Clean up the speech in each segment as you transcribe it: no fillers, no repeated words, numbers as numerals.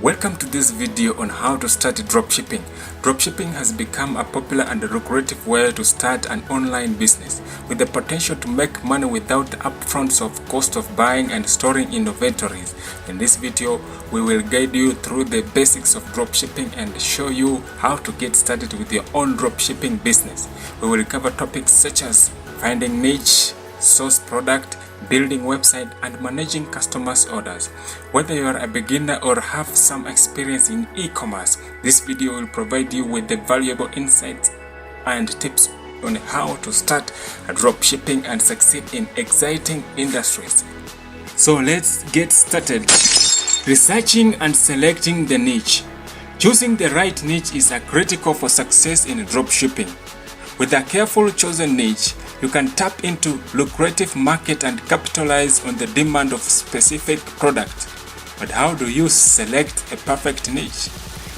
Welcome to this video on how to start dropshipping. Dropshipping has become a popular and lucrative way to start an online business with the potential to make money without the upfronts of cost of buying and storing inventories. In this video, we will guide you through the basics of dropshipping and show you how to get started with your own dropshipping business. We will cover topics such as finding niche, source product, building website, and managing customers' orders. Whether you are a beginner or have some experience in e-commerce, this video will provide you with the valuable insights and tips on how to start a dropshipping and succeed in exciting industries. So let's get started. Researching and selecting the niche. Choosing the right niche is critical for success in dropshipping. With a carefully chosen niche, you can tap into lucrative market and capitalize on the demand of specific product. But how do you select a perfect niche?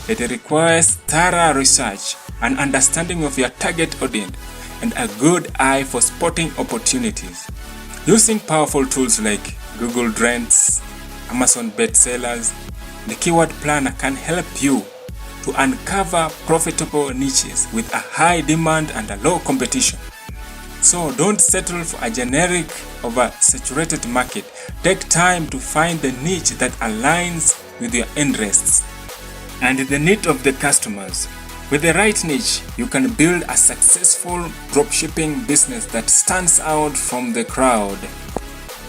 It requires thorough research, an understanding of your target audience, and a good eye for spotting opportunities. Using powerful tools like Google Trends, Amazon bestsellers, the keyword planner can help you to uncover profitable niches with a high demand and a low competition. So don't settle for a generic, oversaturated market. Take time to find the niche that aligns with your interests and the need of the customers. With the right niche, you can build a successful dropshipping business that stands out from the crowd.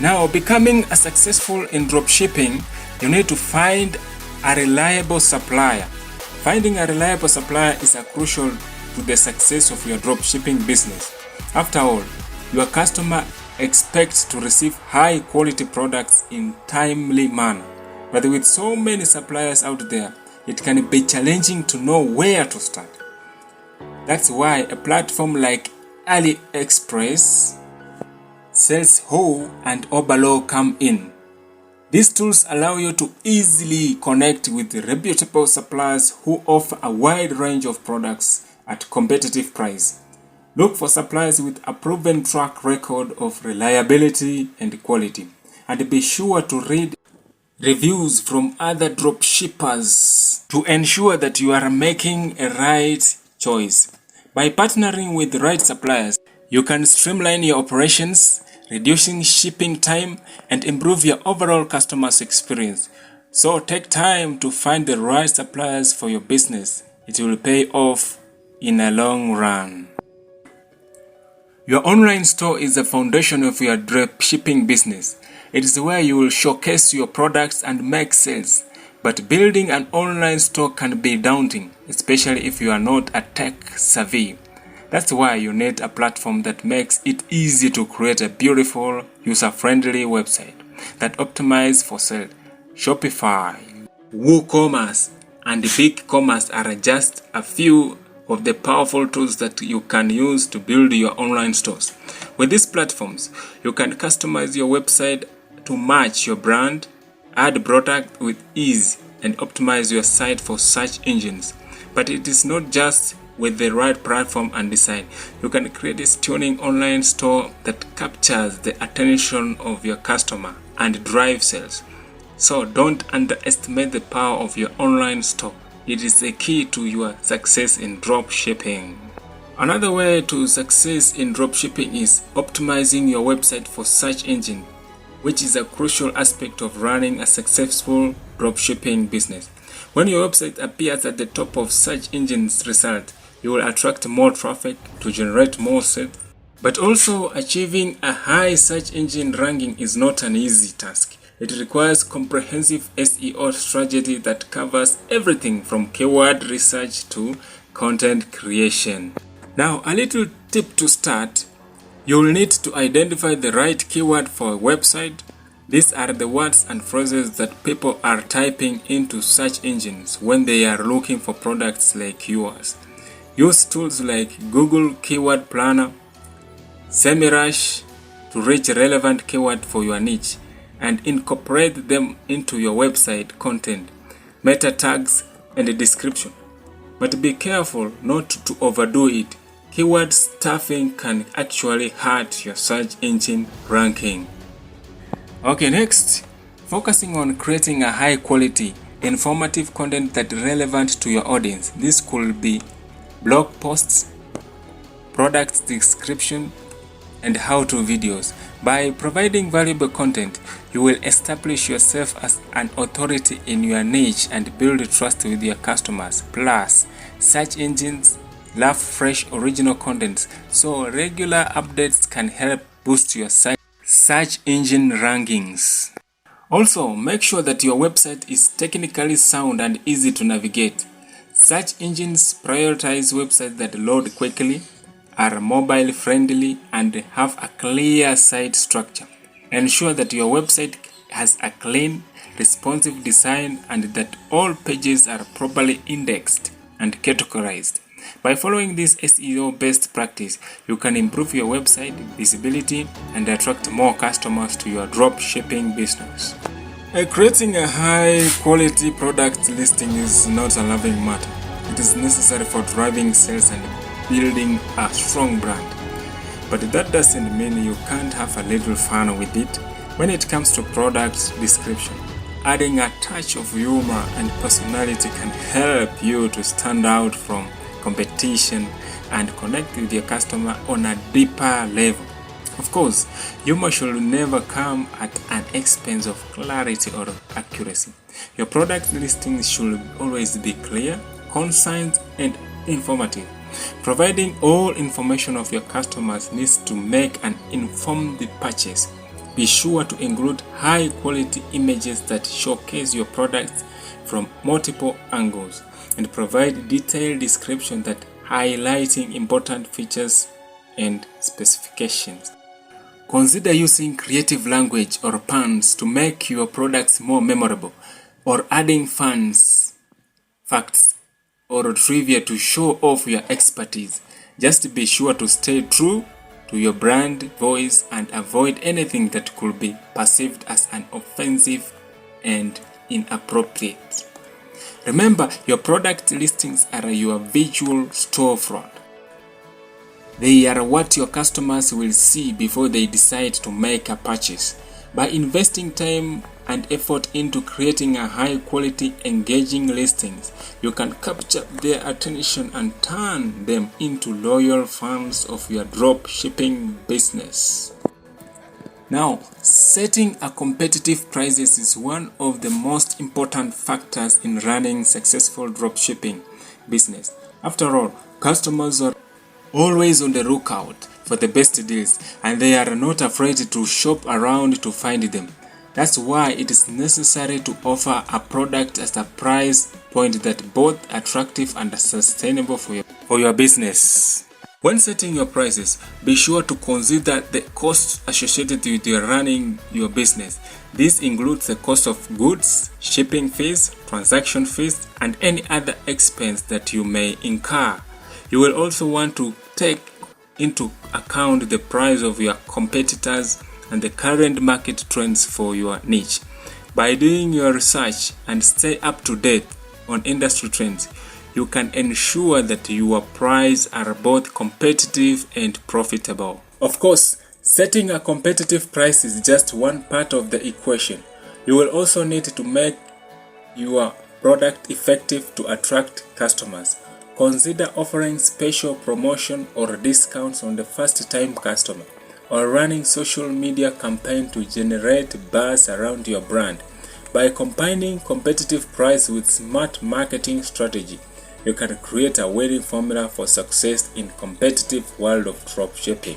Now, becoming a successful in dropshipping, you need to find a reliable supplier. Finding a reliable supplier is crucial to the success of your dropshipping business. After all, your customer expects to receive high quality products in timely manner. But with so many suppliers out there, it can be challenging to know where to start. That's why a platform like AliExpress, Sales and Oberlo come in. These tools allow you to easily connect with reputable suppliers who offer a wide range of products at competitive price. Look for suppliers with a proven track record of reliability and quality, and be sure to read reviews from other dropshippers to ensure that you are making a right choice. By partnering with the right suppliers, you can streamline your operations, reducing shipping time, and improve your overall customer's experience. So take time to find the right suppliers for your business. It will pay off in a long run. Your online store is the foundation of your dropshipping business. It is where you will showcase your products and make sales. But building an online store can be daunting, especially if you are not a tech savvy. That's why you need a platform that makes it easy to create a beautiful, user-friendly website that optimizes for sale. Shopify, WooCommerce, and BigCommerce are just a few of the powerful tools that you can use to build your online stores. With these platforms, you can customize your website to match your brand, add product with ease, and optimize your site for search engines. But it is not just with the right platform and design. You can create a stunning online store that captures the attention of your customer and drive sales. So don't underestimate the power of your online store. It is a key to your success in dropshipping. Another way to success in dropshipping is optimizing your website for search engine, which is a crucial aspect of running a successful dropshipping business. When your website appears at the top of search engines results, you will attract more traffic to generate more sales. But also, achieving a high search engine ranking is not an easy task. It requires comprehensive SEO strategy that covers everything from keyword research to content creation. Now, a little tip to start. You'll need to identify the right keyword for a website. These are the words and phrases that people are typing into search engines when they are looking for products like yours. Use tools like Google Keyword Planner, SEMrush to reach relevant keyword for your niche and incorporate them into your website content, meta tags, and a description. But be careful not to overdo it. Keyword stuffing can actually hurt your search engine ranking. Okay, next, focusing on creating a high quality informative content that is relevant to your audience. This could be blog posts, product description, and how-to videos. By providing valuable content, you will establish yourself as an authority in your niche and build trust with your customers. Plus, search engines love fresh original content, so regular updates can help boost your search engine rankings. Also, make sure that your website is technically sound and easy to navigate. Search engines prioritize websites that load quickly, are mobile friendly, and have a clear site structure. Ensure that your website has a clean, responsive design and that all pages are properly indexed and categorized. By following this SEO best practice, you can improve your website visibility and attract more customers to your drop shipping business. Creating a high quality product listing is not a laughing matter. It is necessary for driving sales and building a strong brand. But that doesn't mean you can't have a little fun with it. When it comes to product description, adding a touch of humor and personality can help you to stand out from competition and connect with your customer on a deeper level. Of course, humor should never come at an expense of clarity or accuracy. Your product listings should always be clear, concise, and informative. Providing all information of your customers needs to make an informed purchase. Be sure to include high-quality images that showcase your products from multiple angles and provide detailed description that highlighting important features and specifications. Consider using creative language or puns to make your products more memorable, or adding facts, or trivia to show off your expertise. Just be sure to stay true to your brand voice and avoid anything that could be perceived as an offensive and inappropriate. Remember, your product listings are your visual storefront. They are what your customers will see before they decide to make a purchase. By investing time and effort into creating a high-quality, engaging listings, you can capture their attention and turn them into loyal fans of your drop shipping business. Now, setting a competitive prices is one of the most important factors in running successful drop shipping business. After all, customers are always on the lookout for the best deals, and they are not afraid to shop around to find them. That's why it is necessary to offer a product at a price point that both attractive and sustainable for your business. When setting your prices, be sure to consider the costs associated with running your business. This includes the cost of goods, shipping fees, transaction fees, and any other expense that you may incur. You will also want to take into account the price of your competitors and the current market trends for your niche. By doing your research and stay up to date on industry trends, you can ensure that your prices are both competitive and profitable. Of course, setting a competitive price is just one part of the equation. You will also need to make your product effective to attract customers. Consider offering special promotion or discounts on the first-time customer, or running social media campaign to generate buzz around your brand. By combining competitive price with smart marketing strategy, you can create a winning formula for success in competitive world of dropshipping.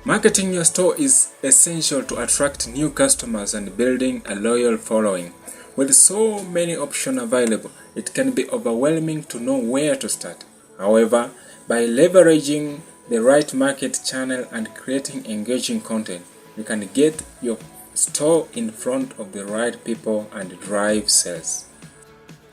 Marketing your store is essential to attract new customers and building a loyal following. With so many options available, it can be overwhelming to know where to start. However, by leveraging the right market channel and creating engaging content, you can get your store in front of the right people and drive sales.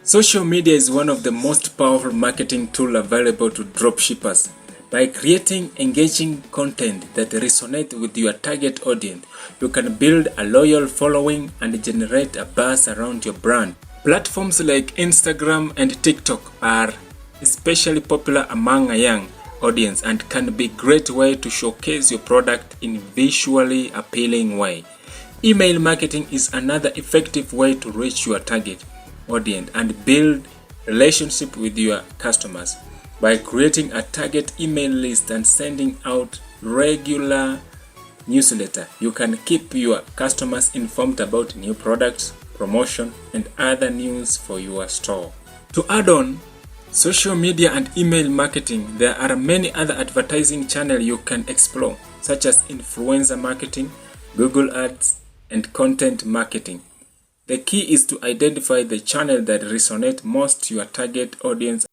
Social media is one of the most powerful marketing tools available to dropshippers. By creating engaging content that resonates with your target audience, you can build a loyal following and generate a buzz around your brand. Platforms like Instagram and TikTok are especially popular among a young audience and can be a great way to showcase your product in a visually appealing way. Email marketing is another effective way to reach your target. audience and build relationship with your customers. By creating a target email list and sending out regular newsletter, you can keep your customers informed about new products, promotion, and other news for your store. To add on social media and email marketing, there are many other advertising channels you can explore, such as influencer marketing, Google Ads, and content marketing. The key is to identify the channel that resonates most your target audience.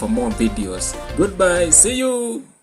For more videos. Goodbye, see you.